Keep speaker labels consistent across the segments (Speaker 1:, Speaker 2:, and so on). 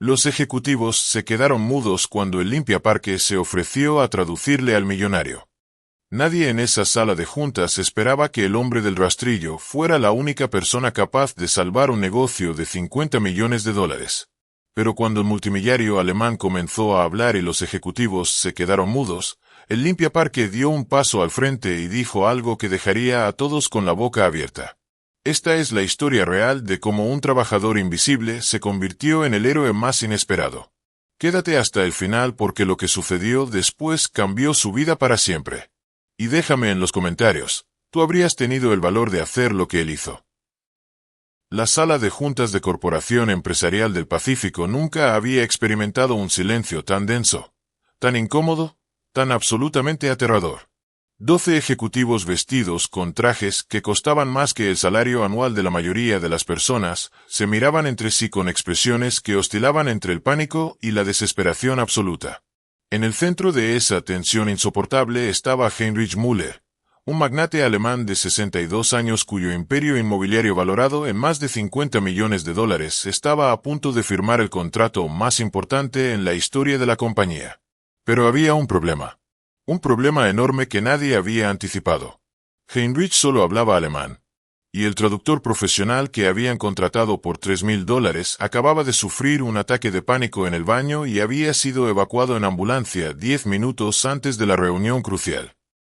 Speaker 1: Los ejecutivos se quedaron mudos cuando el limpiaparque se ofreció a traducirle al millonario. Nadie en esa sala de juntas esperaba que el hombre del rastrillo fuera la única persona capaz de salvar un negocio de $50 millones. Pero cuando el multimillonario alemán comenzó a hablar y los ejecutivos se quedaron mudos, el limpiaparque dio un paso al frente y dijo algo que dejaría a todos con la boca abierta. Esta es la historia real de cómo un trabajador invisible se convirtió en el héroe más inesperado. Quédate hasta el final porque lo que sucedió después cambió su vida para siempre. Y déjame en los comentarios, ¿tú habrías tenido el valor de hacer lo que él hizo? La sala de juntas de Corporación Empresarial del Pacífico nunca había experimentado un silencio tan denso, tan incómodo, tan absolutamente aterrador. 12 ejecutivos vestidos con trajes que costaban más que el salario anual de la mayoría de las personas, se miraban entre sí con expresiones que oscilaban entre el pánico y la desesperación absoluta. En el centro de esa tensión insoportable estaba Heinrich Müller, un magnate alemán de 62 años cuyo imperio inmobiliario valorado en más de $50 millones estaba a punto de firmar el contrato más importante en la historia de la compañía. Pero había un problema enorme que nadie había anticipado. Heinrich solo hablaba alemán, y el traductor profesional que habían contratado por $3,000 acababa de sufrir un ataque de pánico en el baño y había sido evacuado en ambulancia 10 minutos antes de la reunión crucial.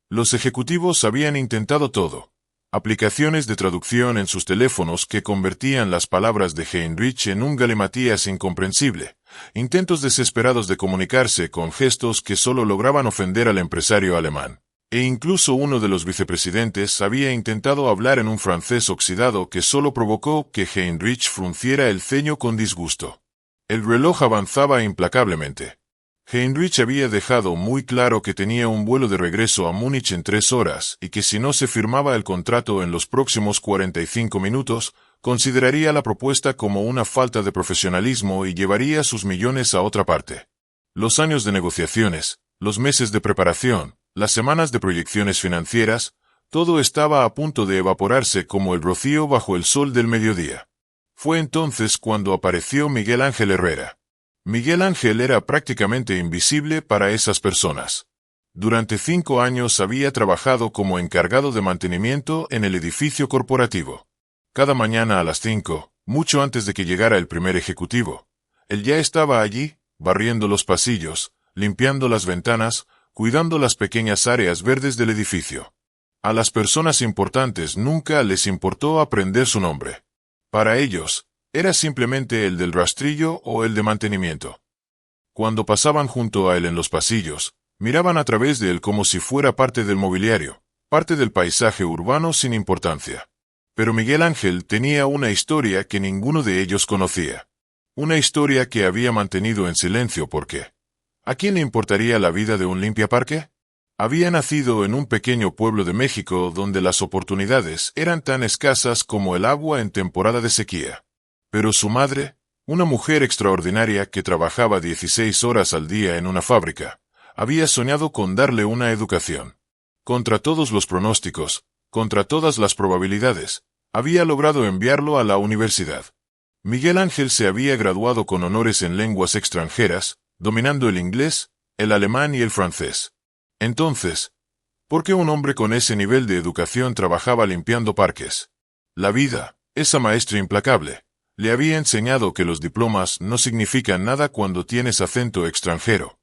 Speaker 1: Los ejecutivos habían intentado todo. Aplicaciones de traducción en sus teléfonos que convertían las palabras de Heinrich en un galimatías incomprensible. Intentos desesperados de comunicarse con gestos que solo lograban ofender al empresario alemán. E incluso uno de los vicepresidentes había intentado hablar en un francés oxidado que solo provocó que Heinrich frunciera el ceño con disgusto. El reloj avanzaba implacablemente. Heinrich había dejado muy claro que tenía un vuelo de regreso a Múnich en 3 horas y que si no se firmaba el contrato en los próximos 45 minutos, consideraría la propuesta como una falta de profesionalismo y llevaría sus millones a otra parte. Los años de negociaciones, los meses de preparación, las semanas de proyecciones financieras, todo estaba a punto de evaporarse como el rocío bajo el sol del mediodía. Fue entonces cuando apareció Miguel Ángel Herrera. Miguel Ángel era prácticamente invisible para esas personas. Durante 5 años había trabajado como encargado de mantenimiento en el edificio corporativo. Cada mañana a las 5, mucho antes de que llegara el primer ejecutivo, él ya estaba allí, barriendo los pasillos, limpiando las ventanas, cuidando las pequeñas áreas verdes del edificio. A las personas importantes nunca les importó aprender su nombre. Para ellos, era simplemente el del rastrillo o el de mantenimiento. Cuando pasaban junto a él en los pasillos, miraban a través de él como si fuera parte del mobiliario, parte del paisaje urbano sin importancia. Pero Miguel Ángel tenía una historia que ninguno de ellos conocía. Una historia que había mantenido en silencio porque ¿a quién le importaría la vida de un limpiaparque? Había nacido en un pequeño pueblo de México donde las oportunidades eran tan escasas como el agua en temporada de sequía. Pero su madre, una mujer extraordinaria que trabajaba 16 horas al día en una fábrica, había soñado con darle una educación. Contra todos los pronósticos, contra todas las probabilidades, había logrado enviarlo a la universidad. Miguel Ángel se había graduado con honores en lenguas extranjeras, dominando el inglés, el alemán y el francés. Entonces, ¿por qué un hombre con ese nivel de educación trabajaba limpiando parques? La vida, esa maestra implacable, le había enseñado que los diplomas no significan nada cuando tienes acento extranjero,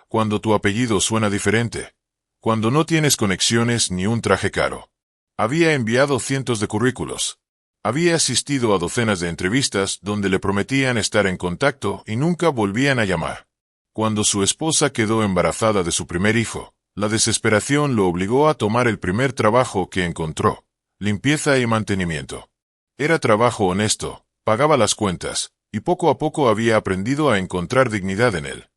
Speaker 1: cuando tu apellido suena diferente, cuando no tienes conexiones ni un traje caro. Había enviado cientos de currículos. Había asistido a docenas de entrevistas donde le prometían estar en contacto y nunca volvían a llamar. Cuando su esposa quedó embarazada de su primer hijo, la desesperación lo obligó a tomar el primer trabajo que encontró, limpieza y mantenimiento. Era trabajo honesto, pagaba las cuentas, y poco a poco había aprendido a encontrar dignidad en él.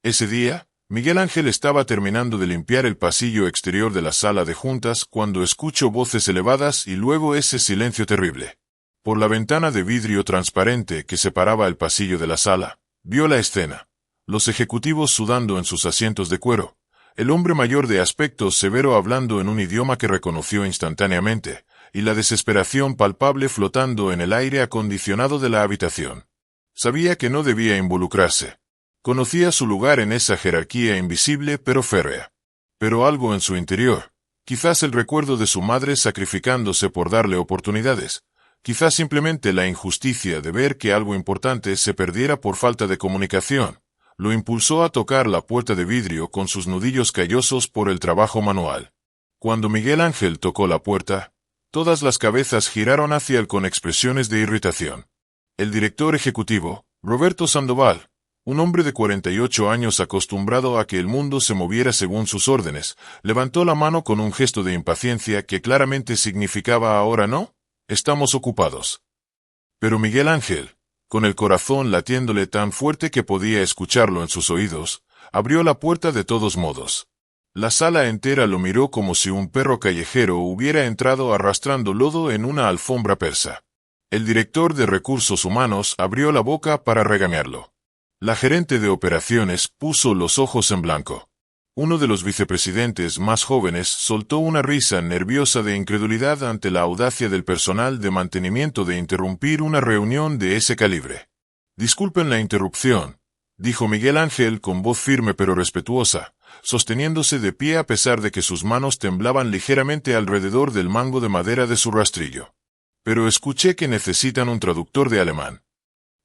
Speaker 1: Ese día, Miguel Ángel estaba terminando de limpiar el pasillo exterior de la sala de juntas cuando escuchó voces elevadas y luego ese silencio terrible. Por la ventana de vidrio transparente que separaba el pasillo de la sala, vio la escena. Los ejecutivos sudando en sus asientos de cuero, el hombre mayor de aspecto severo hablando en un idioma que reconoció instantáneamente, y la desesperación palpable flotando en el aire acondicionado de la habitación. Sabía que no debía involucrarse. Conocía su lugar en esa jerarquía invisible pero férrea. Pero algo en su interior, quizás el recuerdo de su madre sacrificándose por darle oportunidades, quizás simplemente la injusticia de ver que algo importante se perdiera por falta de comunicación, lo impulsó a tocar la puerta de vidrio con sus nudillos callosos por el trabajo manual. Cuando Miguel Ángel tocó la puerta, todas las cabezas giraron hacia él con expresiones de irritación. El director ejecutivo, Roberto Sandoval, un hombre de 48 años acostumbrado a que el mundo se moviera según sus órdenes, levantó la mano con un gesto de impaciencia que claramente significaba ahora no, estamos ocupados. Pero Miguel Ángel, con el corazón latiéndole tan fuerte que podía escucharlo en sus oídos, abrió la puerta de todos modos. La sala entera lo miró como si un perro callejero hubiera entrado arrastrando lodo en una alfombra persa. El director de Recursos Humanos abrió la boca para regañarlo. La gerente de operaciones puso los ojos en blanco. Uno de los vicepresidentes más jóvenes soltó una risa nerviosa de incredulidad ante la audacia del personal de mantenimiento de interrumpir una reunión de ese calibre. Disculpen la interrupción, dijo Miguel Ángel con voz firme pero respetuosa, sosteniéndose de pie a pesar de que sus manos temblaban ligeramente alrededor del mango de madera de su rastrillo. Pero escuché que necesitan un traductor de alemán.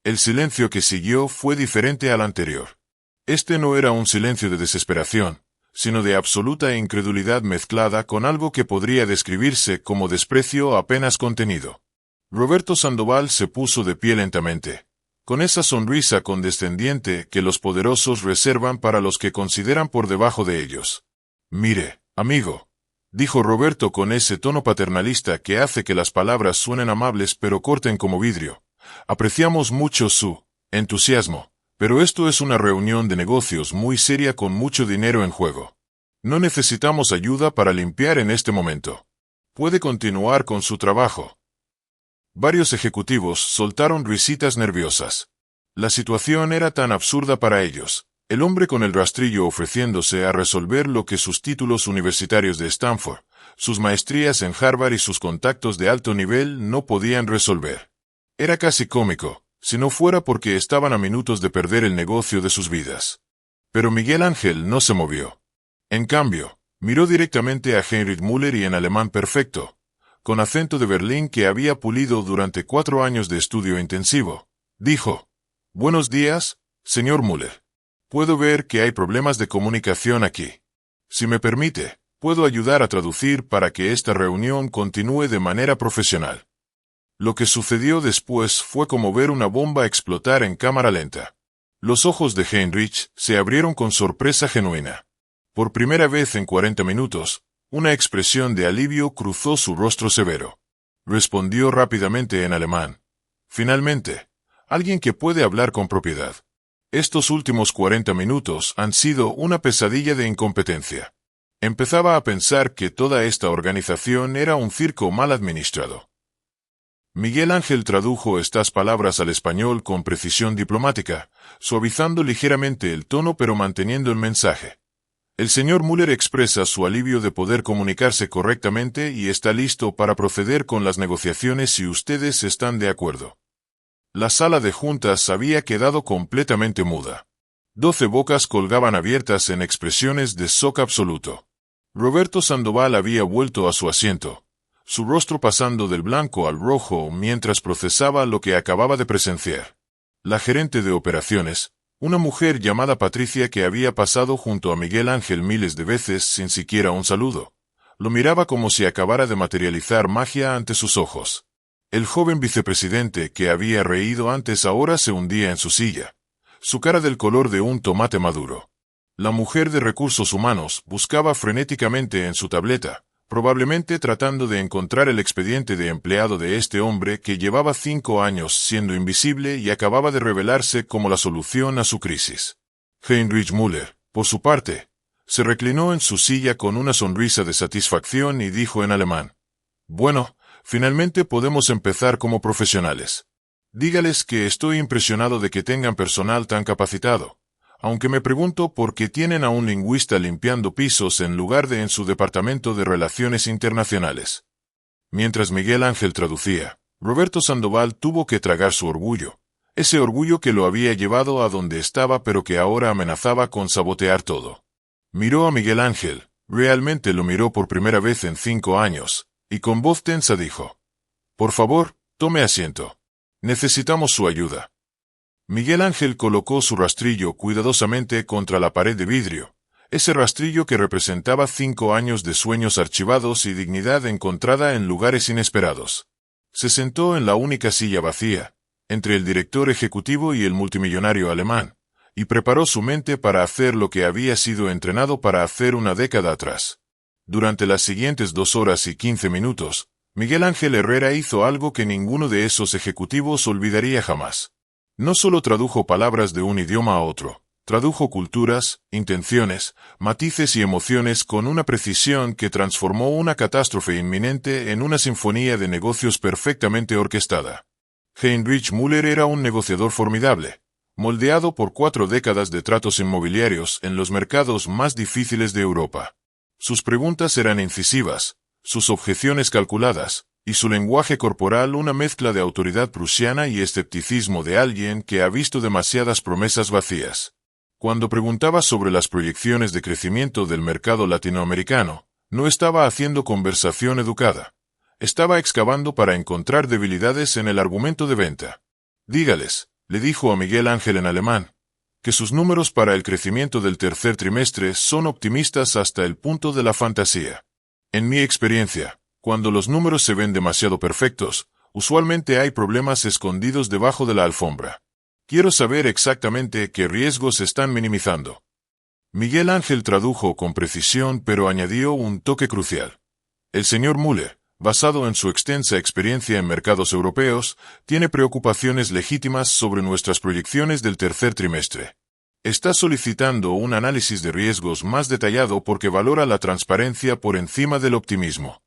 Speaker 1: El silencio que siguió fue diferente al anterior. Este no era un silencio de desesperación, sino de absoluta incredulidad mezclada con algo que podría describirse como desprecio apenas contenido. Roberto Sandoval se puso de pie lentamente, con esa sonrisa condescendiente que los poderosos reservan para los que consideran por debajo de ellos. Mire, amigo, dijo Roberto con ese tono paternalista que hace que las palabras suenen amables pero corten como vidrio. Apreciamos mucho su entusiasmo, pero esto es una reunión de negocios muy seria con mucho dinero en juego. No necesitamos ayuda para limpiar en este momento. Puede continuar con su trabajo. Varios ejecutivos soltaron risitas nerviosas. La situación era tan absurda para ellos. El hombre con el rastrillo ofreciéndose a resolver lo que sus títulos universitarios de Stanford, sus maestrías en Harvard y sus contactos de alto nivel no podían resolver. Era casi cómico, si no fuera porque estaban a minutos de perder el negocio de sus vidas. Pero Miguel Ángel no se movió. En cambio, miró directamente a Heinrich Müller y en alemán perfecto, con acento de Berlín que había pulido durante 4 años de estudio intensivo, dijo: «Buenos días, señor Müller. Puedo ver que hay problemas de comunicación aquí. Si me permite, puedo ayudar a traducir para que esta reunión continúe de manera profesional». Lo que sucedió después fue como ver una bomba explotar en cámara lenta. Los ojos de Heinrich se abrieron con sorpresa genuina. Por primera vez en 40 minutos, una expresión de alivio cruzó su rostro severo. Respondió rápidamente en alemán: «Finalmente, alguien que puede hablar con propiedad. Estos últimos 40 minutos han sido una pesadilla de incompetencia. Empezaba a pensar que toda esta organización era un circo mal administrado». Miguel Ángel tradujo estas palabras al español con precisión diplomática, suavizando ligeramente el tono pero manteniendo el mensaje. El señor Müller expresa su alivio de poder comunicarse correctamente y está listo para proceder con las negociaciones si ustedes están de acuerdo. La sala de juntas había quedado completamente muda. 12 bocas colgaban abiertas en expresiones de shock absoluto. Roberto Sandoval había vuelto a su asiento, su rostro pasando del blanco al rojo mientras procesaba lo que acababa de presenciar. La gerente de operaciones, una mujer llamada Patricia que había pasado junto a Miguel Ángel miles de veces sin siquiera un saludo, lo miraba como si acabara de materializar magia ante sus ojos. El joven vicepresidente que había reído antes ahora se hundía en su silla, su cara del color de un tomate maduro. La mujer de Recursos Humanos buscaba frenéticamente en su tableta, probablemente tratando de encontrar el expediente de empleado de este hombre que llevaba 5 años siendo invisible y acababa de revelarse como la solución a su crisis. Heinrich Müller, por su parte, se reclinó en su silla con una sonrisa de satisfacción y dijo en alemán: «Bueno, finalmente podemos empezar como profesionales. Dígales que estoy impresionado de que tengan personal tan capacitado, aunque me pregunto por qué tienen a un lingüista limpiando pisos en lugar de en su departamento de Relaciones Internacionales». Mientras Miguel Ángel traducía, Roberto Sandoval tuvo que tragar su orgullo. Ese orgullo que lo había llevado a donde estaba pero que ahora amenazaba con sabotear todo. Miró a Miguel Ángel, realmente lo miró por primera vez en 5 años, y con voz tensa dijo: «Por favor, tome asiento. Necesitamos su ayuda». Miguel Ángel colocó su rastrillo cuidadosamente contra la pared de vidrio, ese rastrillo que representaba 5 años de sueños archivados y dignidad encontrada en lugares inesperados. Se sentó en la única silla vacía, entre el director ejecutivo y el multimillonario alemán, y preparó su mente para hacer lo que había sido entrenado para hacer una década atrás. Durante las siguientes 2 horas y 15 minutos, Miguel Ángel Herrera hizo algo que ninguno de esos ejecutivos olvidaría jamás. No solo tradujo palabras de un idioma a otro, tradujo culturas, intenciones, matices y emociones con una precisión que transformó una catástrofe inminente en una sinfonía de negocios perfectamente orquestada. Heinrich Müller era un negociador formidable, moldeado por 4 décadas de tratos inmobiliarios en los mercados más difíciles de Europa. Sus preguntas eran incisivas, sus objeciones calculadas, y su lenguaje corporal una mezcla de autoridad prusiana y escepticismo de alguien que ha visto demasiadas promesas vacías. Cuando preguntaba sobre las proyecciones de crecimiento del mercado latinoamericano, no estaba haciendo conversación educada. Estaba excavando para encontrar debilidades en el argumento de venta. «Dígales», le dijo a Miguel Ángel en alemán, «que sus números para el crecimiento del tercer trimestre son optimistas hasta el punto de la fantasía. En mi experiencia, cuando los números se ven demasiado perfectos, usualmente hay problemas escondidos debajo de la alfombra. Quiero saber exactamente qué riesgos están minimizando». Miguel Ángel tradujo con precisión pero añadió un toque crucial. «El señor Müller, basado en su extensa experiencia en mercados europeos, tiene preocupaciones legítimas sobre nuestras proyecciones del tercer trimestre. Está solicitando un análisis de riesgos más detallado porque valora la transparencia por encima del optimismo».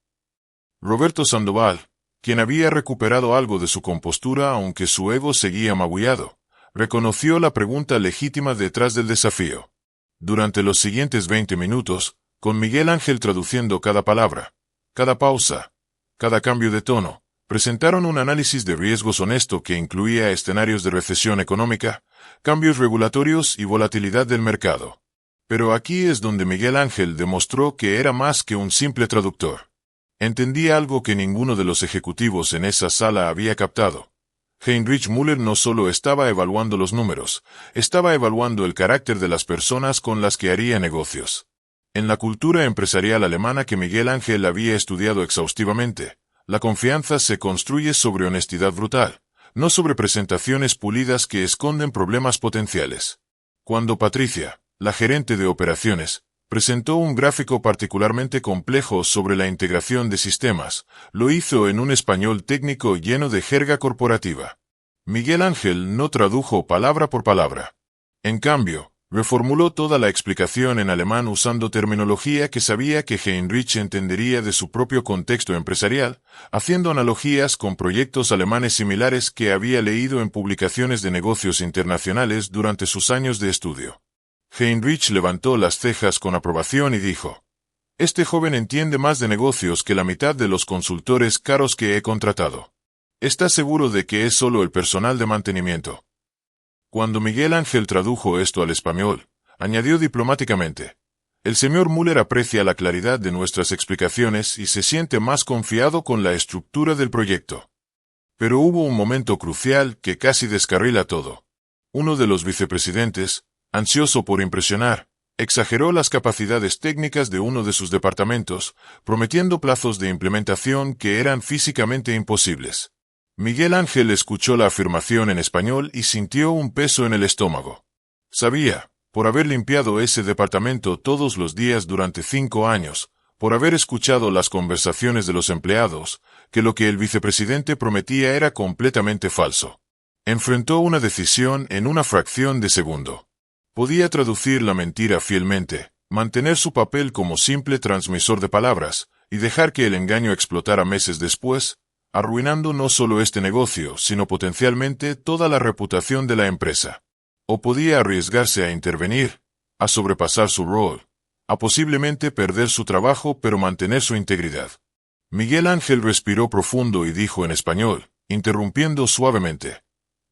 Speaker 1: Roberto Sandoval, quien había recuperado algo de su compostura aunque su ego seguía magullado, reconoció la pregunta legítima detrás del desafío. Durante los siguientes 20 minutos, con Miguel Ángel traduciendo cada palabra, cada pausa, cada cambio de tono, presentaron un análisis de riesgos honesto que incluía escenarios de recesión económica, cambios regulatorios y volatilidad del mercado. Pero aquí es donde Miguel Ángel demostró que era más que un simple traductor. Entendía algo que ninguno de los ejecutivos en esa sala había captado. Heinrich Müller no solo estaba evaluando los números, estaba evaluando el carácter de las personas con las que haría negocios. En la cultura empresarial alemana que Miguel Ángel había estudiado exhaustivamente, la confianza se construye sobre honestidad brutal, no sobre presentaciones pulidas que esconden problemas potenciales. Cuando Patricia, la gerente de operaciones, presentó un gráfico particularmente complejo sobre la integración de sistemas, lo hizo en un español técnico lleno de jerga corporativa. Miguel Ángel no tradujo palabra por palabra. En cambio, reformuló toda la explicación en alemán usando terminología que sabía que Heinrich entendería de su propio contexto empresarial, haciendo analogías con proyectos alemanes similares que había leído en publicaciones de negocios internacionales durante sus años de estudio. Heinrich levantó las cejas con aprobación y dijo: «Este joven entiende más de negocios que la mitad de los consultores caros que he contratado. ¿Está seguro de que es solo el personal de mantenimiento?». Cuando Miguel Ángel tradujo esto al español, añadió diplomáticamente: «El señor Müller aprecia la claridad de nuestras explicaciones y se siente más confiado con la estructura del proyecto». Pero hubo un momento crucial que casi descarrila todo. Uno de los vicepresidentes, ansioso por impresionar, exageró las capacidades técnicas de uno de sus departamentos, prometiendo plazos de implementación que eran físicamente imposibles. Miguel Ángel escuchó la afirmación en español y sintió un peso en el estómago. Sabía, por haber limpiado ese departamento todos los días durante 5 años, por haber escuchado las conversaciones de los empleados, que lo que el vicepresidente prometía era completamente falso. Enfrentó una decisión en una fracción de segundo. Podía traducir la mentira fielmente, mantener su papel como simple transmisor de palabras, y dejar que el engaño explotara meses después, arruinando no solo este negocio, sino potencialmente toda la reputación de la empresa. O podía arriesgarse a intervenir, a sobrepasar su rol, a posiblemente perder su trabajo pero mantener su integridad. Miguel Ángel respiró profundo y dijo en español, interrumpiendo suavemente: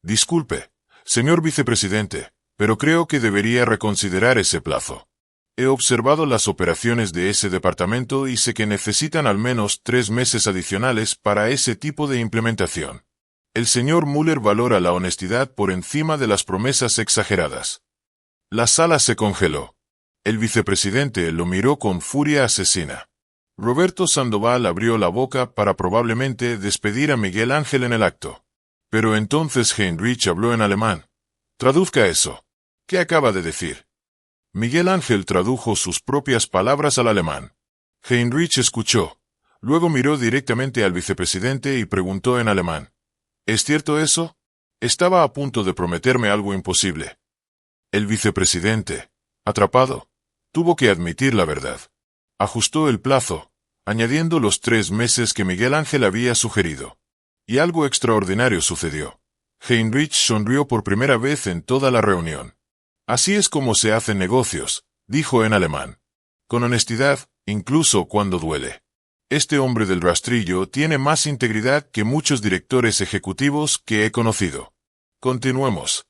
Speaker 1: Disculpe, señor vicepresidente, pero creo que debería reconsiderar ese plazo. He observado las operaciones de ese departamento y sé que necesitan al menos 3 meses adicionales para ese tipo de implementación. El señor Mueller valora la honestidad por encima de las promesas exageradas. La sala se congeló. El vicepresidente lo miró con furia asesina. Roberto Sandoval abrió la boca para probablemente despedir a Miguel Ángel en el acto. Pero entonces Heinrich habló en alemán. Traduzca eso. ¿Qué acaba de decir? Miguel Ángel tradujo sus propias palabras al alemán. Heinrich escuchó. Luego miró directamente al vicepresidente y preguntó en alemán. ¿Es cierto eso? Estaba a punto de prometerme algo imposible. El vicepresidente, atrapado, tuvo que admitir la verdad. Ajustó el plazo, añadiendo los 3 meses que Miguel Ángel había sugerido. Y algo extraordinario sucedió. Heinrich sonrió por primera vez en toda la reunión. Así es como se hacen negocios, dijo en alemán. Con honestidad, incluso cuando duele. Este hombre del rastrillo tiene más integridad que muchos directores ejecutivos que he conocido. Continuemos.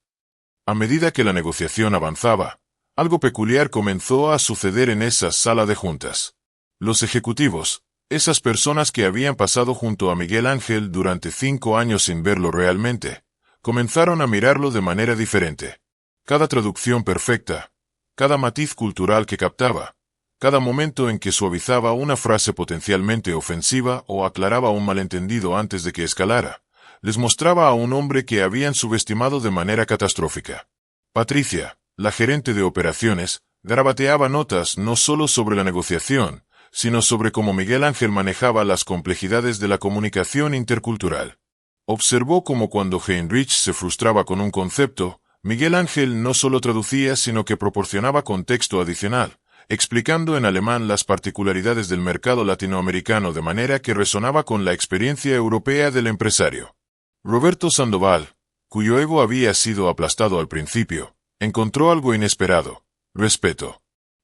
Speaker 1: A medida que la negociación avanzaba, algo peculiar comenzó a suceder en esa sala de juntas. Los ejecutivos, esas personas que habían pasado junto a Miguel Ángel durante 5 años sin verlo realmente, comenzaron a mirarlo de manera diferente. Cada traducción perfecta, cada matiz cultural que captaba, cada momento en que suavizaba una frase potencialmente ofensiva o aclaraba un malentendido antes de que escalara, les mostraba a un hombre que habían subestimado de manera catastrófica. Patricia, la gerente de operaciones, garabateaba notas no solo sobre la negociación, sino sobre cómo Miguel Ángel manejaba las complejidades de la comunicación intercultural. Observó cómo cuando Heinrich se frustraba con un concepto, Miguel Ángel no solo traducía sino que proporcionaba contexto adicional, explicando en alemán las particularidades del mercado latinoamericano de manera que resonaba con la experiencia europea del empresario. Roberto Sandoval, cuyo ego había sido aplastado al principio, encontró algo inesperado: respeto.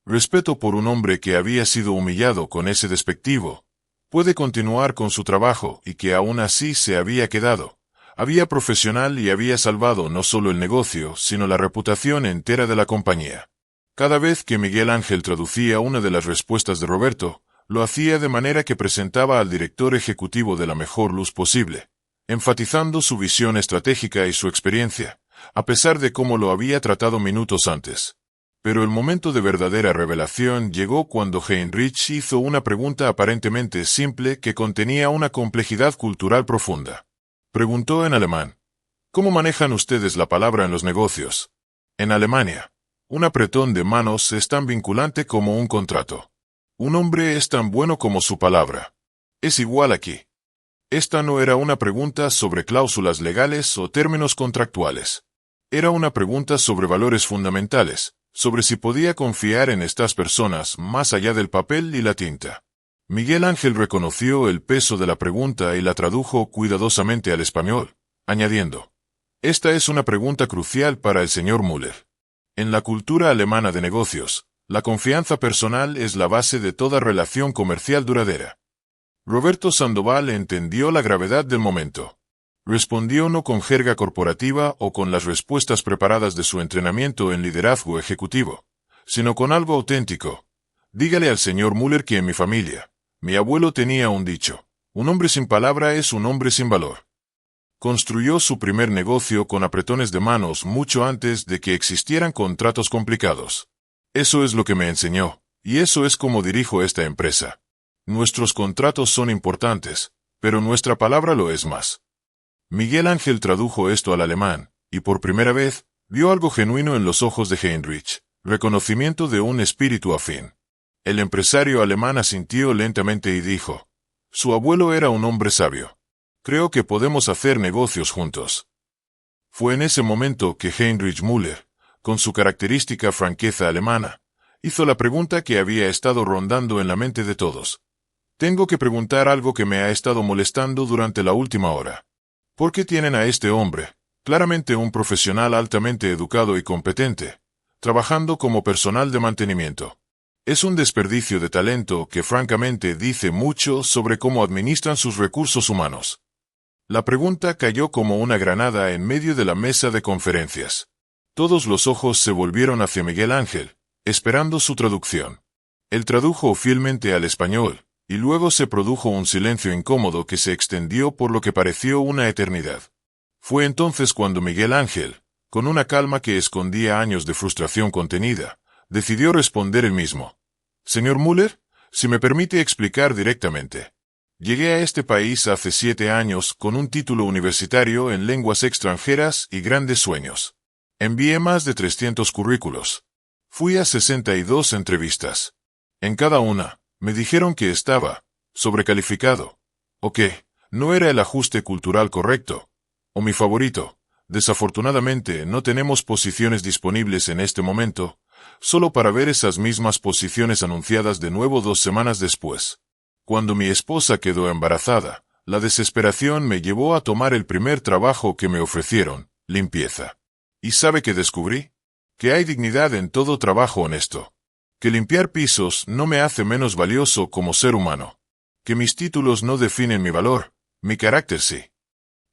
Speaker 1: Respeto por un hombre que había sido humillado con ese despectivo. Puede continuar con su trabajo y que aún así se había quedado. Había profesional y había salvado no solo el negocio, sino la reputación entera de la compañía. Cada vez que Miguel Ángel traducía una de las respuestas de Roberto, lo hacía de manera que presentaba al director ejecutivo de la mejor luz posible, enfatizando su visión estratégica y su experiencia, a pesar de cómo lo había tratado minutos antes. Pero el momento de verdadera revelación llegó cuando Heinrich hizo una pregunta aparentemente simple que contenía una complejidad cultural profunda. Preguntó en alemán: ¿cómo manejan ustedes la palabra en los negocios? En Alemania, un apretón de manos es tan vinculante como un contrato. Un hombre es tan bueno como su palabra. Es igual aquí. Esta no era una pregunta sobre cláusulas legales o términos contractuales. Era una pregunta sobre valores fundamentales, sobre si podía confiar en estas personas más allá del papel y la tinta. Miguel Ángel reconoció el peso de la pregunta y la tradujo cuidadosamente al español, añadiendo: esta es una pregunta crucial para el señor Mueller. En la cultura alemana de negocios, la confianza personal es la base de toda relación comercial duradera. Roberto Sandoval entendió la gravedad del momento. Respondió no con jerga corporativa o con las respuestas preparadas de su entrenamiento en liderazgo ejecutivo, sino con algo auténtico. Dígale al señor Mueller que en mi familia, mi abuelo tenía un dicho: un hombre sin palabra es un hombre sin valor. Construyó su primer negocio con apretones de manos mucho antes de que existieran contratos complicados. Eso es lo que me enseñó, y eso es como dirijo esta empresa. Nuestros contratos son importantes, pero nuestra palabra lo es más. Miguel Ángel tradujo esto al alemán, y por primera vez, vio algo genuino en los ojos de Heinrich, reconocimiento de un espíritu afín. El empresario alemán asintió lentamente y dijo: su abuelo era un hombre sabio. Creo que podemos hacer negocios juntos. Fue en ese momento que Heinrich Müller, con su característica franqueza alemana, hizo la pregunta que había estado rondando en la mente de todos. Tengo que preguntar algo que me ha estado molestando durante la última hora. ¿Por qué tienen a este hombre, claramente un profesional altamente educado y competente, trabajando como personal de mantenimiento? Es un desperdicio de talento que francamente dice mucho sobre cómo administran sus recursos humanos. La pregunta cayó como una granada en medio de la mesa de conferencias. Todos los ojos se volvieron hacia Miguel Ángel, esperando su traducción. Él tradujo fielmente al español, y luego se produjo un silencio incómodo que se extendió por lo que pareció una eternidad. Fue entonces cuando Miguel Ángel, con una calma que escondía años de frustración contenida, decidió responder él mismo. Señor Müller, si me permite explicar directamente. Llegué a este país hace 7 años con un título universitario en lenguas extranjeras y grandes sueños. Envié más de 300 currículos. Fui a 62 entrevistas. En cada una, me dijeron que estaba sobrecalificado, o que no era el ajuste cultural correcto, o mi favorito. Desafortunadamente no tenemos posiciones disponibles en este momento, solo para ver esas mismas posiciones anunciadas de nuevo 2 semanas después. Cuando mi esposa quedó embarazada, la desesperación me llevó a tomar el primer trabajo que me ofrecieron, limpieza. ¿Y sabe qué descubrí? Que hay dignidad en todo trabajo honesto. Que limpiar pisos no me hace menos valioso como ser humano. Que mis títulos no definen mi valor, mi carácter sí.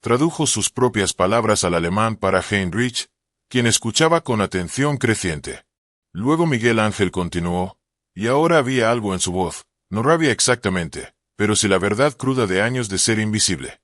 Speaker 1: Tradujo sus propias palabras al alemán para Heinrich, quien escuchaba con atención creciente. Luego Miguel Ángel continuó, y ahora había algo en su voz. No rabia exactamente, pero sí la verdad cruda de años de ser invisible.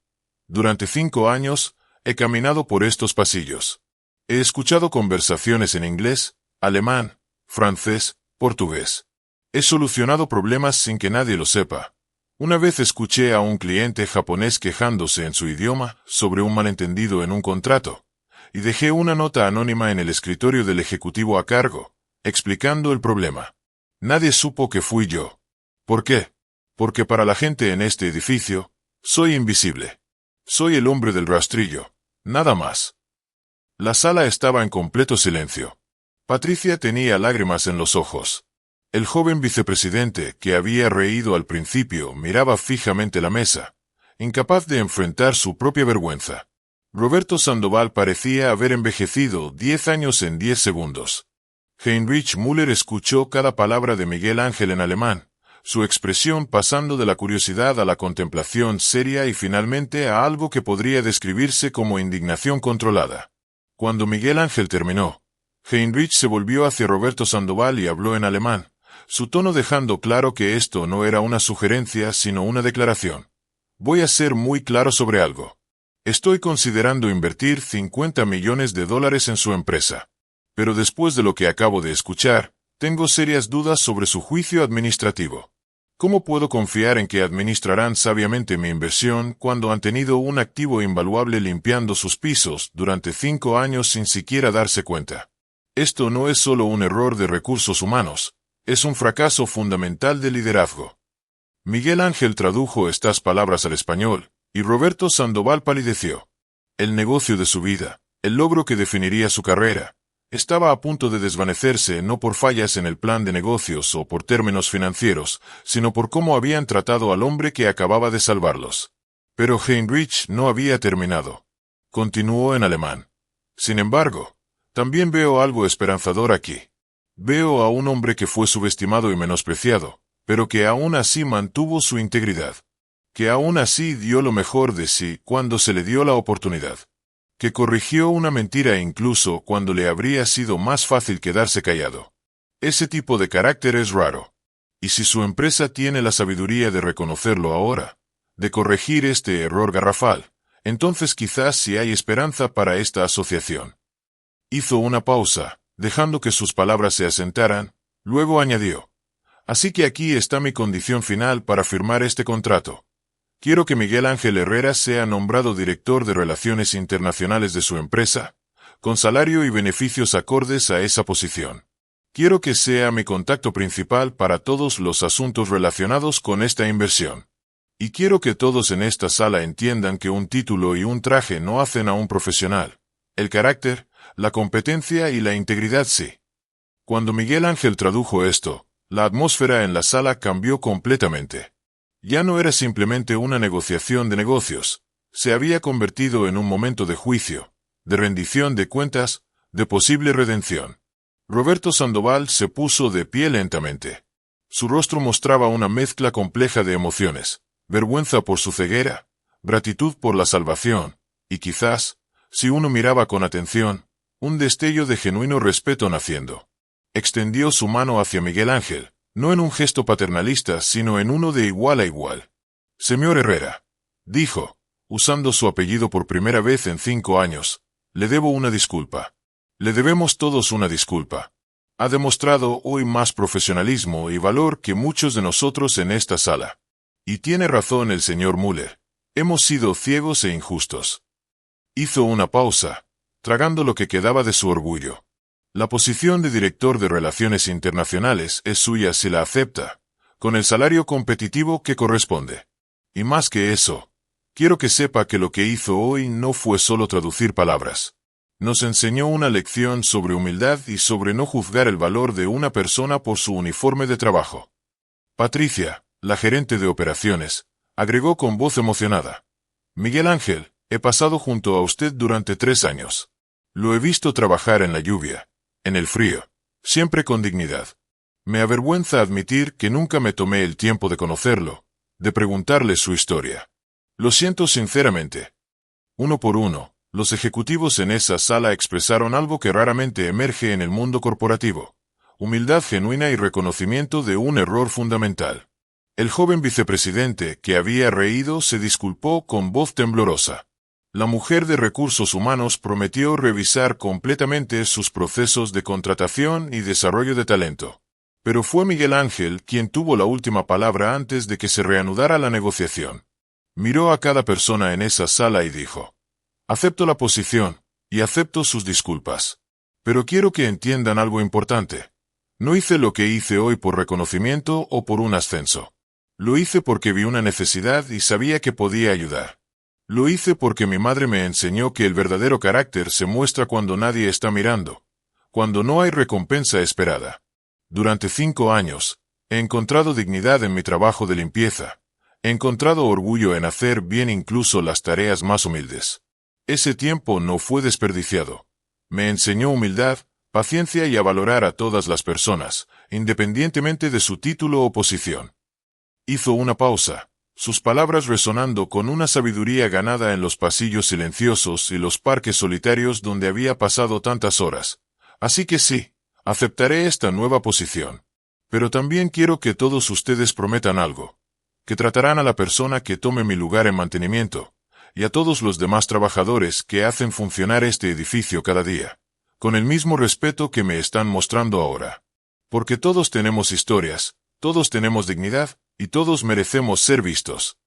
Speaker 1: Durante 5 años, he caminado por estos pasillos. He escuchado conversaciones en inglés, alemán, francés, portugués. He solucionado problemas sin que nadie lo sepa. Una vez escuché a un cliente japonés quejándose en su idioma sobre un malentendido en un contrato, y dejé una nota anónima en el escritorio del ejecutivo a cargo, explicando el problema. Nadie supo que fui yo. ¿Por qué? Porque para la gente en este edificio, soy invisible. Soy el hombre del rastrillo, nada más. La sala estaba en completo silencio. Patricia tenía lágrimas en los ojos. El joven vicepresidente, que había reído al principio, miraba fijamente la mesa, incapaz de enfrentar su propia vergüenza. Roberto Sandoval parecía haber envejecido 10 años en 10 segundos. Heinrich Müller escuchó cada palabra de Miguel Ángel en alemán, su expresión pasando de la curiosidad a la contemplación seria y finalmente a algo que podría describirse como indignación controlada. Cuando Miguel Ángel terminó, Heinrich se volvió hacia Roberto Sandoval y habló en alemán, su tono dejando claro que esto no era una sugerencia sino una declaración. Voy a ser muy claro sobre algo. Estoy considerando invertir $50 millones en su empresa. Pero después de lo que acabo de escuchar, tengo serias dudas sobre su juicio administrativo. ¿Cómo puedo confiar en que administrarán sabiamente mi inversión cuando han tenido un activo invaluable limpiando sus pisos durante 5 años sin siquiera darse cuenta? Esto no es solo un error de recursos humanos, es un fracaso fundamental de liderazgo. Miguel Ángel tradujo estas palabras al español, y Roberto Sandoval palideció. El negocio de su vida, el logro que definiría su carrera, estaba a punto de desvanecerse no por fallas en el plan de negocios o por términos financieros, sino por cómo habían tratado al hombre que acababa de salvarlos. Pero Heinrich no había terminado. Continuó en alemán. Sin embargo, también veo algo esperanzador aquí. Veo a un hombre que fue subestimado y menospreciado, pero que aún así mantuvo su integridad. Que aún así dio lo mejor de sí cuando se le dio la oportunidad. Que corrigió una mentira incluso cuando le habría sido más fácil quedarse callado. Ese tipo de carácter es raro. Y si su empresa tiene la sabiduría de reconocerlo ahora, de corregir este error garrafal, entonces quizás sí hay esperanza para esta asociación. Hizo una pausa, dejando que sus palabras se asentaran, luego añadió. Así que aquí está mi condición final para firmar este contrato. Quiero que Miguel Ángel Herrera sea nombrado director de Relaciones Internacionales de su empresa, con salario y beneficios acordes a esa posición. Quiero que sea mi contacto principal para todos los asuntos relacionados con esta inversión. Y quiero que todos en esta sala entiendan que un título y un traje no hacen a un profesional. El carácter, la competencia y la integridad sí. Cuando Miguel Ángel tradujo esto, la atmósfera en la sala cambió completamente. Ya no era simplemente una negociación de negocios, se había convertido en un momento de juicio, de rendición de cuentas, de posible redención. Roberto Sandoval se puso de pie lentamente. Su rostro mostraba una mezcla compleja de emociones, vergüenza por su ceguera, gratitud por la salvación, y quizás, si uno miraba con atención, un destello de genuino respeto naciendo. Extendió su mano hacia Miguel Ángel, no en un gesto paternalista, sino en uno de igual a igual. Señor Herrera, dijo, usando su apellido por primera vez en 5 años, le debo una disculpa. Le debemos todos una disculpa. Ha demostrado hoy más profesionalismo y valor que muchos de nosotros en esta sala. Y tiene razón el señor Müller. Hemos sido ciegos e injustos. Hizo una pausa, tragando lo que quedaba de su orgullo. La posición de director de Relaciones Internacionales es suya si la acepta, con el salario competitivo que corresponde. Y más que eso, quiero que sepa que lo que hizo hoy no fue solo traducir palabras. Nos enseñó una lección sobre humildad y sobre no juzgar el valor de una persona por su uniforme de trabajo. Patricia, la gerente de operaciones, agregó con voz emocionada. Miguel Ángel, he pasado junto a usted durante 3 años. Lo he visto trabajar en la lluvia, en el frío, siempre con dignidad. Me avergüenza admitir que nunca me tomé el tiempo de conocerlo, de preguntarle su historia. Lo siento sinceramente. Uno por uno, los ejecutivos en esa sala expresaron algo que raramente emerge en el mundo corporativo: humildad genuina y reconocimiento de un error fundamental. El joven vicepresidente, que había reído, se disculpó con voz temblorosa. La mujer de recursos humanos prometió revisar completamente sus procesos de contratación y desarrollo de talento. Pero fue Miguel Ángel quien tuvo la última palabra antes de que se reanudara la negociación. Miró a cada persona en esa sala y dijo: acepto la posición, y acepto sus disculpas. Pero quiero que entiendan algo importante. No hice lo que hice hoy por reconocimiento o por un ascenso. Lo hice porque vi una necesidad y sabía que podía ayudar. Lo hice porque mi madre me enseñó que el verdadero carácter se muestra cuando nadie está mirando, cuando no hay recompensa esperada. Durante 5 años, he encontrado dignidad en mi trabajo de limpieza. He encontrado orgullo en hacer bien incluso las tareas más humildes. Ese tiempo no fue desperdiciado. Me enseñó humildad, paciencia y a valorar a todas las personas, independientemente de su título o posición. Hizo una pausa, sus palabras resonando con una sabiduría ganada en los pasillos silenciosos y los parques solitarios donde había pasado tantas horas. Así que sí, aceptaré esta nueva posición. Pero también quiero que todos ustedes prometan algo: que tratarán a la persona que tome mi lugar en mantenimiento, y a todos los demás trabajadores que hacen funcionar este edificio cada día, con el mismo respeto que me están mostrando ahora. Porque todos tenemos historias, todos tenemos dignidad, y todos merecemos ser vistos.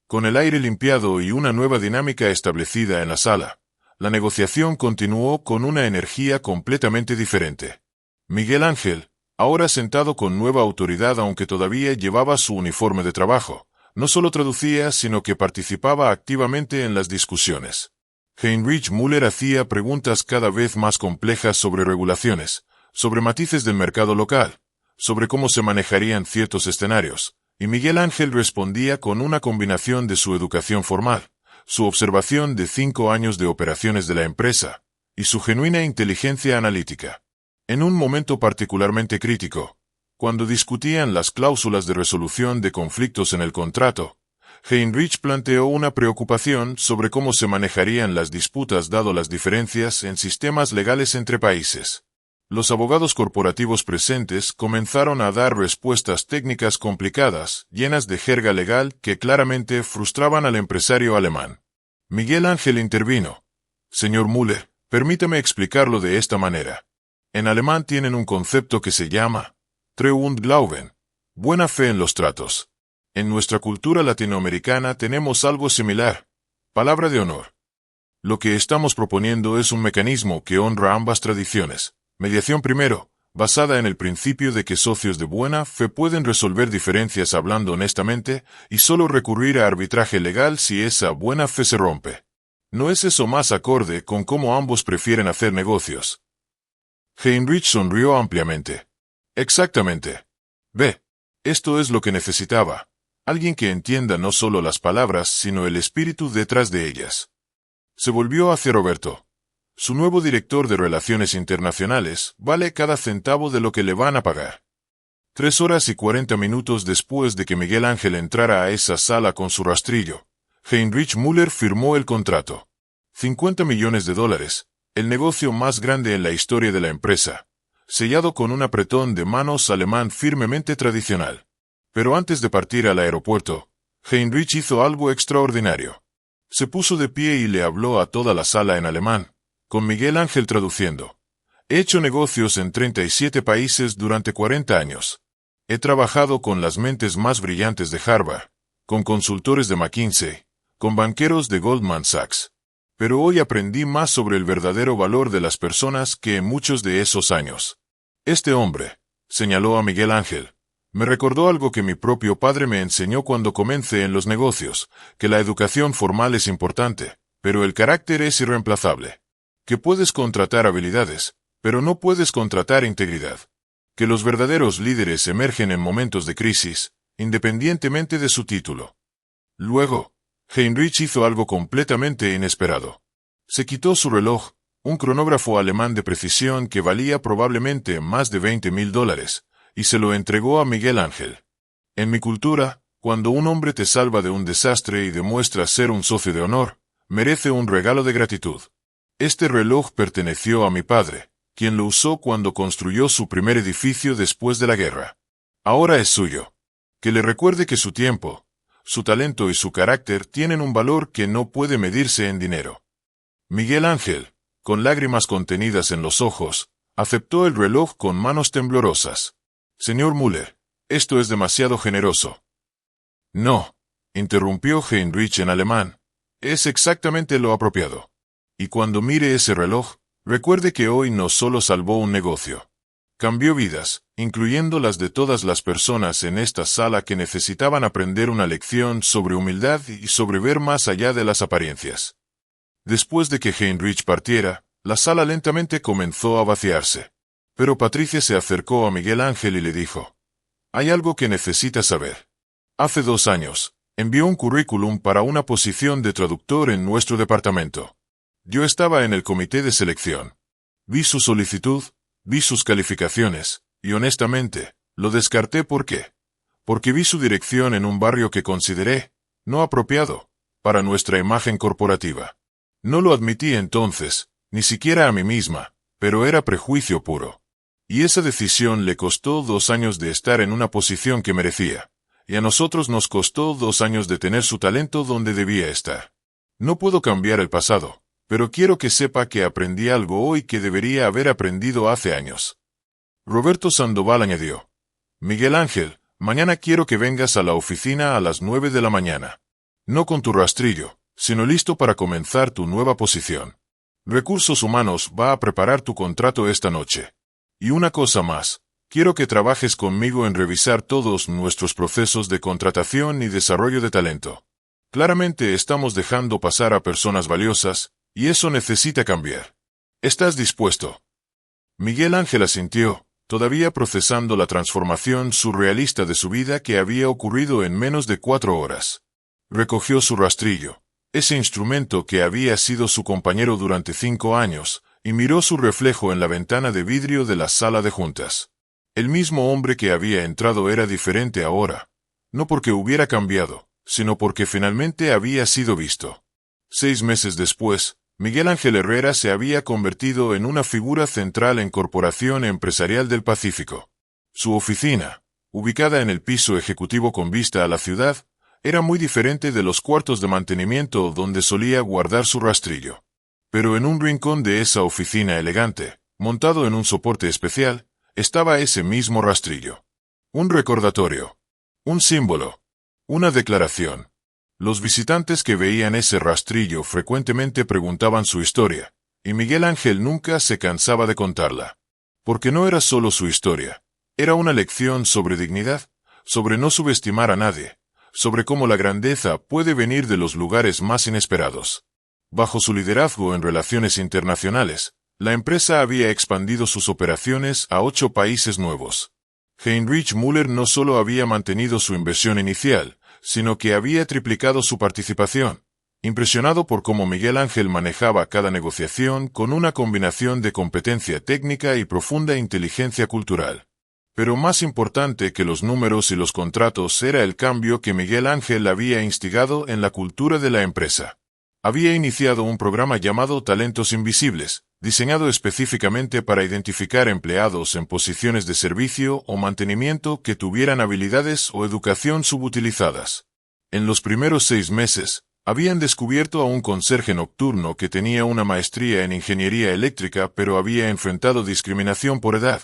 Speaker 1: Con el aire limpiado y una nueva dinámica establecida en la sala, la negociación continuó con una energía completamente diferente. Miguel Ángel, ahora sentado con nueva autoridad aunque todavía llevaba su uniforme de trabajo, no solo traducía sino que participaba activamente en las discusiones. Heinrich Müller hacía preguntas cada vez más complejas sobre regulaciones, sobre matices del mercado local, sobre cómo se manejarían ciertos escenarios, y Miguel Ángel respondía con una combinación de su educación formal, su observación de 5 años de operaciones de la empresa, y su genuina inteligencia analítica. En un momento particularmente crítico, cuando discutían las cláusulas de resolución de conflictos en el contrato, Heinrich planteó una preocupación sobre cómo se manejarían las disputas dado las diferencias en sistemas legales entre países. Los abogados corporativos presentes comenzaron a dar respuestas técnicas complicadas, llenas de jerga legal que claramente frustraban al empresario alemán. Miguel Ángel intervino. Señor Müller, permítame explicarlo de esta manera. En alemán tienen un concepto que se llama Treu und Glauben, buena fe en los tratos. En nuestra cultura latinoamericana tenemos algo similar, palabra de honor. Lo que estamos proponiendo es un mecanismo que honra ambas tradiciones. Mediación primero, basada en el principio de que socios de buena fe pueden resolver diferencias hablando honestamente y solo recurrir a arbitraje legal si esa buena fe se rompe. ¿No es eso más acorde con cómo ambos prefieren hacer negocios? Heinrich sonrió ampliamente. Exactamente. Ve, esto es lo que necesitaba. Alguien que entienda no solo las palabras, sino el espíritu detrás de ellas. Se volvió hacia Roberto. Su nuevo director de Relaciones Internacionales vale cada centavo de lo que le van a pagar. 3 horas y 40 minutos después de que Miguel Ángel entrara a esa sala con su rastrillo, Heinrich Müller firmó el contrato. $50 millones, el negocio más grande en la historia de la empresa, sellado con un apretón de manos alemán firmemente tradicional. Pero antes de partir al aeropuerto, Heinrich hizo algo extraordinario. Se puso de pie y le habló a toda la sala en alemán, con Miguel Ángel traduciendo. He hecho negocios en 37 países durante 40 años. He trabajado con las mentes más brillantes de Harvard, con consultores de McKinsey, con banqueros de Goldman Sachs. Pero hoy aprendí más sobre el verdadero valor de las personas que en muchos de esos años. Este hombre, señaló a Miguel Ángel, me recordó algo que mi propio padre me enseñó cuando comencé en los negocios, que la educación formal es importante, pero el carácter es irreemplazable. Que puedes contratar habilidades, pero no puedes contratar integridad. Que los verdaderos líderes emergen en momentos de crisis, independientemente de su título. Luego, Heinrich hizo algo completamente inesperado. Se quitó su reloj, un cronógrafo alemán de precisión que valía probablemente más de $20.000, y se lo entregó a Miguel Ángel. En mi cultura, cuando un hombre te salva de un desastre y demuestra ser un socio de honor, merece un regalo de gratitud. Este reloj perteneció a mi padre, quien lo usó cuando construyó su primer edificio después de la guerra. Ahora es suyo. Que le recuerde que su tiempo, su talento y su carácter tienen un valor que no puede medirse en dinero. Miguel Ángel, con lágrimas contenidas en los ojos, aceptó el reloj con manos temblorosas. Señor Müller, esto es demasiado generoso. No, interrumpió Heinrich en alemán, es exactamente lo apropiado. Y cuando mire ese reloj, recuerde que hoy no solo salvó un negocio. Cambió vidas, incluyendo las de todas las personas en esta sala que necesitaban aprender una lección sobre humildad y sobre ver más allá de las apariencias. Después de que Heinrich partiera, la sala lentamente comenzó a vaciarse. Pero Patricia se acercó a Miguel Ángel y le dijo, hay algo que necesitas saber. Hace 2 años, envió un currículum para una posición de traductor en nuestro departamento. Yo estaba en el comité de selección. Vi su solicitud, vi sus calificaciones, y honestamente, lo descarté. ¿Por qué? Porque vi su dirección en un barrio que consideré no apropiado para nuestra imagen corporativa. No lo admití entonces, ni siquiera a mí misma, pero era prejuicio puro. Y esa decisión le costó 2 años de estar en una posición que merecía, y a nosotros nos costó 2 años de tener su talento donde debía estar. No puedo cambiar el pasado, pero quiero que sepa que aprendí algo hoy que debería haber aprendido hace años. Roberto Sandoval añadió, Miguel Ángel, mañana quiero que vengas a la oficina a las 9 de la mañana. No con tu rastrillo, sino listo para comenzar tu nueva posición. Recursos Humanos va a preparar tu contrato esta noche. Y una cosa más, quiero que trabajes conmigo en revisar todos nuestros procesos de contratación y desarrollo de talento. Claramente estamos dejando pasar a personas valiosas, y eso necesita cambiar. ¿Estás dispuesto? Miguel Ángel asintió, todavía procesando la transformación surrealista de su vida que había ocurrido en menos de 4 horas. Recogió su rastrillo, ese instrumento que había sido su compañero durante 5 años, y miró su reflejo en la ventana de vidrio de la sala de juntas. El mismo hombre que había entrado era diferente ahora, no porque hubiera cambiado, sino porque finalmente había sido visto. 6 meses después, Miguel Ángel Herrera se había convertido en una figura central en Corporación Empresarial del Pacífico. Su oficina, ubicada en el piso ejecutivo con vista a la ciudad, era muy diferente de los cuartos de mantenimiento donde solía guardar su rastrillo. Pero en un rincón de esa oficina elegante, montado en un soporte especial, estaba ese mismo rastrillo. Un recordatorio. Un símbolo. Una declaración. Los visitantes que veían ese rastrillo frecuentemente preguntaban su historia, y Miguel Ángel nunca se cansaba de contarla. Porque no era solo su historia, era una lección sobre dignidad, sobre no subestimar a nadie, sobre cómo la grandeza puede venir de los lugares más inesperados. Bajo su liderazgo en relaciones internacionales, la empresa había expandido sus operaciones a 8 países nuevos. Heinrich Müller no solo había mantenido su inversión inicial, sino que había triplicado su participación, impresionado por cómo Miguel Ángel manejaba cada negociación con una combinación de competencia técnica y profunda inteligencia cultural. Pero más importante que los números y los contratos era el cambio que Miguel Ángel había instigado en la cultura de la empresa. Había iniciado un programa llamado Talentos Invisibles, diseñado específicamente para identificar empleados en posiciones de servicio o mantenimiento que tuvieran habilidades o educación subutilizadas. En los primeros 6 meses, habían descubierto a un conserje nocturno que tenía una maestría en ingeniería eléctrica pero había enfrentado discriminación por edad.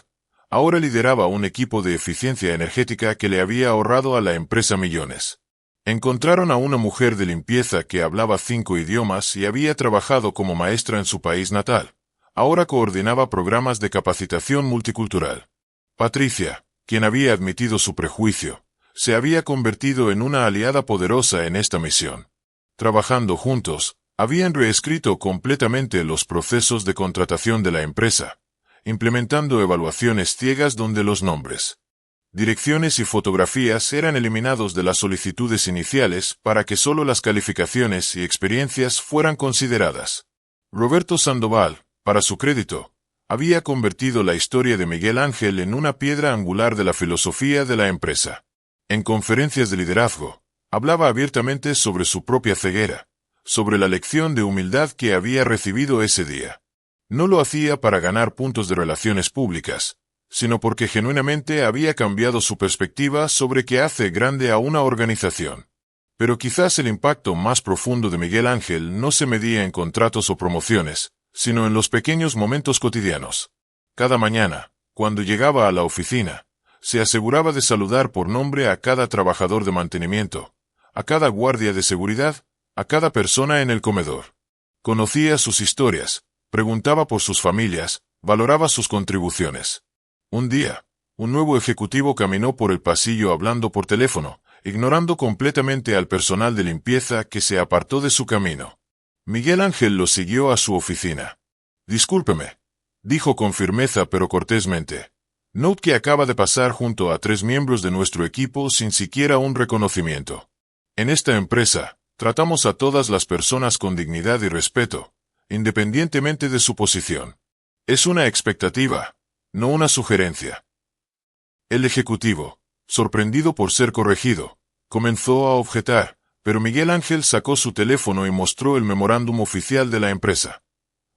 Speaker 1: Ahora lideraba un equipo de eficiencia energética que le había ahorrado a la empresa millones. Encontraron a una mujer de limpieza que hablaba 5 idiomas y había trabajado como maestra en su país natal. Ahora coordinaba programas de capacitación multicultural. Patricia, quien había admitido su prejuicio, se había convertido en una aliada poderosa en esta misión. Trabajando juntos, habían reescrito completamente los procesos de contratación de la empresa, implementando evaluaciones ciegas donde los nombres, direcciones y fotografías eran eliminados de las solicitudes iniciales para que solo las calificaciones y experiencias fueran consideradas. Roberto Sandoval, para su crédito, había convertido la historia de Miguel Ángel en una piedra angular de la filosofía de la empresa. En conferencias de liderazgo, hablaba abiertamente sobre su propia ceguera, sobre la lección de humildad que había recibido ese día. No lo hacía para ganar puntos de relaciones públicas, sino porque genuinamente había cambiado su perspectiva sobre qué hace grande a una organización. Pero quizás el impacto más profundo de Miguel Ángel no se medía en contratos o promociones, sino en los pequeños momentos cotidianos. Cada mañana, cuando llegaba a la oficina, se aseguraba de saludar por nombre a cada trabajador de mantenimiento, a cada guardia de seguridad, a cada persona en el comedor. Conocía sus historias, preguntaba por sus familias, valoraba sus contribuciones. Un día, un nuevo ejecutivo caminó por el pasillo hablando por teléfono, ignorando completamente al personal de limpieza que se apartó de su camino. Miguel Ángel lo siguió a su oficina. «Discúlpeme», dijo con firmeza pero cortésmente. «Note que acaba de pasar junto a 3 miembros de nuestro equipo sin siquiera un reconocimiento. En esta empresa, tratamos a todas las personas con dignidad y respeto, independientemente de su posición. Es una expectativa, no una sugerencia». El ejecutivo, sorprendido por ser corregido, comenzó a objetar, pero Miguel Ángel sacó su teléfono y mostró el memorándum oficial de la empresa.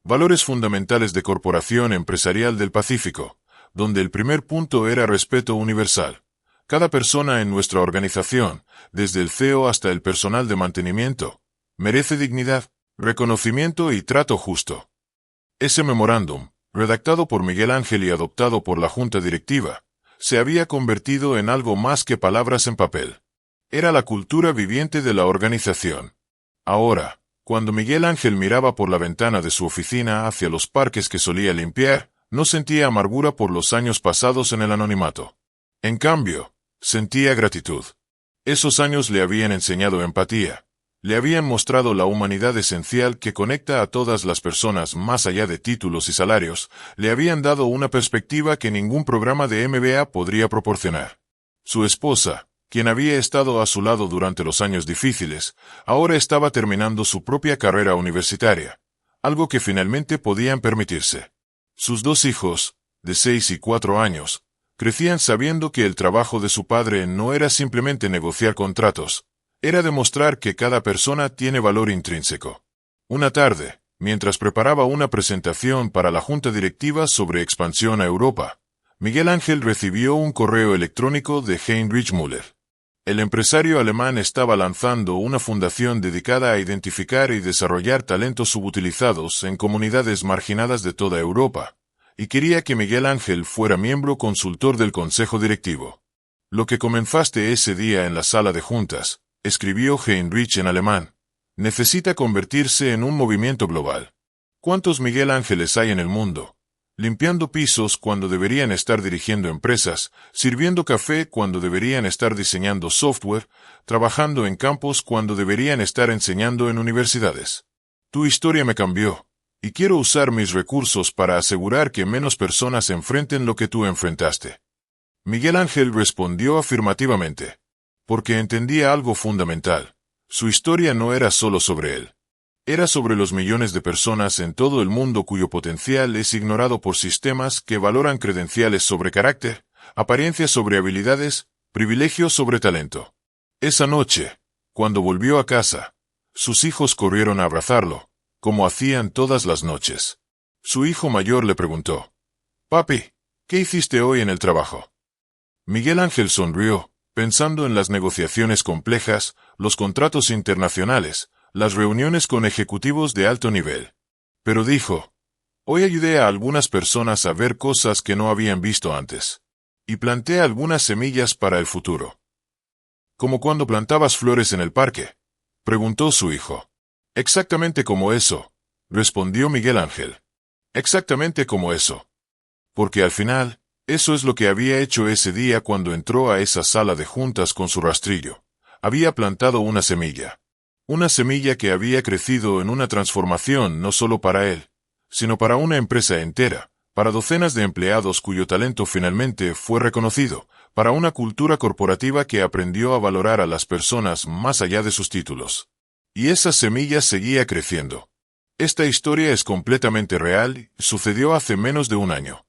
Speaker 1: Valores fundamentales de Corporación Empresarial del Pacífico, donde el primer punto era respeto universal. Cada persona en nuestra organización, desde el CEO hasta el personal de mantenimiento, merece dignidad, reconocimiento y trato justo. Ese memorándum, redactado por Miguel Ángel y adoptado por la Junta Directiva, se había convertido en algo más que palabras en papel. Era la cultura viviente de la organización. Ahora, cuando Miguel Ángel miraba por la ventana de su oficina hacia los parques que solía limpiar, no sentía amargura por los años pasados en el anonimato. En cambio, sentía gratitud. Esos años le habían enseñado empatía. Le habían mostrado la humanidad esencial que conecta a todas las personas más allá de títulos y salarios, le habían dado una perspectiva que ningún programa de MBA podría proporcionar. Su esposa, quien había estado a su lado durante los años difíciles, ahora estaba terminando su propia carrera universitaria, algo que finalmente podían permitirse. Sus 2 hijos, de 6 y 4 años, crecían sabiendo que el trabajo de su padre no era simplemente negociar contratos, era demostrar que cada persona tiene valor intrínseco. Una tarde, mientras preparaba una presentación para la Junta Directiva sobre expansión a Europa, Miguel Ángel recibió un correo electrónico de Heinrich Müller. El empresario alemán estaba lanzando una fundación dedicada a identificar y desarrollar talentos subutilizados en comunidades marginadas de toda Europa, y quería que Miguel Ángel fuera miembro consultor del Consejo Directivo. «Lo que comenzaste ese día en la sala de juntas», escribió Heinrich en alemán, «necesita convertirse en un movimiento global. ¿Cuántos Miguel Ángeles hay en el mundo? Limpiando pisos cuando deberían estar dirigiendo empresas, sirviendo café cuando deberían estar diseñando software, trabajando en campos cuando deberían estar enseñando en universidades. Tu historia me cambió, y quiero usar mis recursos para asegurar que menos personas enfrenten lo que tú enfrentaste». Miguel Ángel respondió afirmativamente, porque entendía algo fundamental. Su historia no era solo sobre él. Era sobre los millones de personas en todo el mundo cuyo potencial es ignorado por sistemas que valoran credenciales sobre carácter, Apariencia sobre habilidades, privilegio sobre talento. Esa noche, cuando volvió a casa, sus hijos corrieron a abrazarlo, como hacían todas las noches. Su hijo mayor le preguntó: «Papi, ¿qué hiciste hoy en el trabajo?». Miguel Ángel sonrió, pensando en las negociaciones complejas, los contratos internacionales, las reuniones con ejecutivos de alto nivel. Pero dijo: «Hoy ayudé a algunas personas a ver cosas que no habían visto antes. Y planté algunas semillas para el futuro». «¿Como cuando plantabas flores en el parque?», preguntó su hijo. «Exactamente como eso», respondió Miguel Ángel. «Exactamente como eso». Porque al final, eso es lo que había hecho ese día cuando entró a esa sala de juntas con su rastrillo. Había plantado una semilla. Una semilla que había crecido en una transformación no solo para él, sino para una empresa entera, para docenas de empleados cuyo talento finalmente fue reconocido, para una cultura corporativa que aprendió a valorar a las personas más allá de sus títulos. Y esa semilla seguía creciendo. Esta historia es completamente real y sucedió hace menos de un año.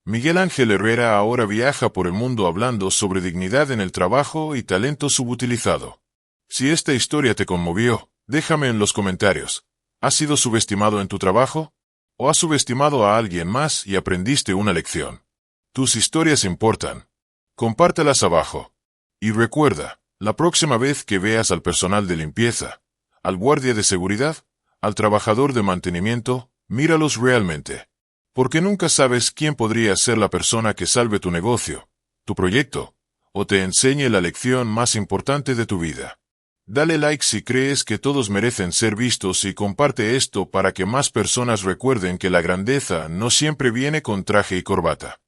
Speaker 1: Miguel Ángel Herrera ahora viaja por el mundo hablando sobre dignidad en el trabajo y talento subutilizado. Si esta historia te conmovió, déjame en los comentarios. ¿Has sido subestimado en tu trabajo? ¿O has subestimado a alguien más y aprendiste una lección? Tus historias importan. Compártelas abajo. Y recuerda, la próxima vez que veas al personal de limpieza, al guardia de seguridad, al trabajador de mantenimiento, míralos realmente. Porque nunca sabes quién podría ser la persona que salve tu negocio, tu proyecto, o te enseñe la lección más importante de tu vida. Dale like si crees que todos merecen ser vistos y comparte esto para que más personas recuerden que la grandeza no siempre viene con traje y corbata.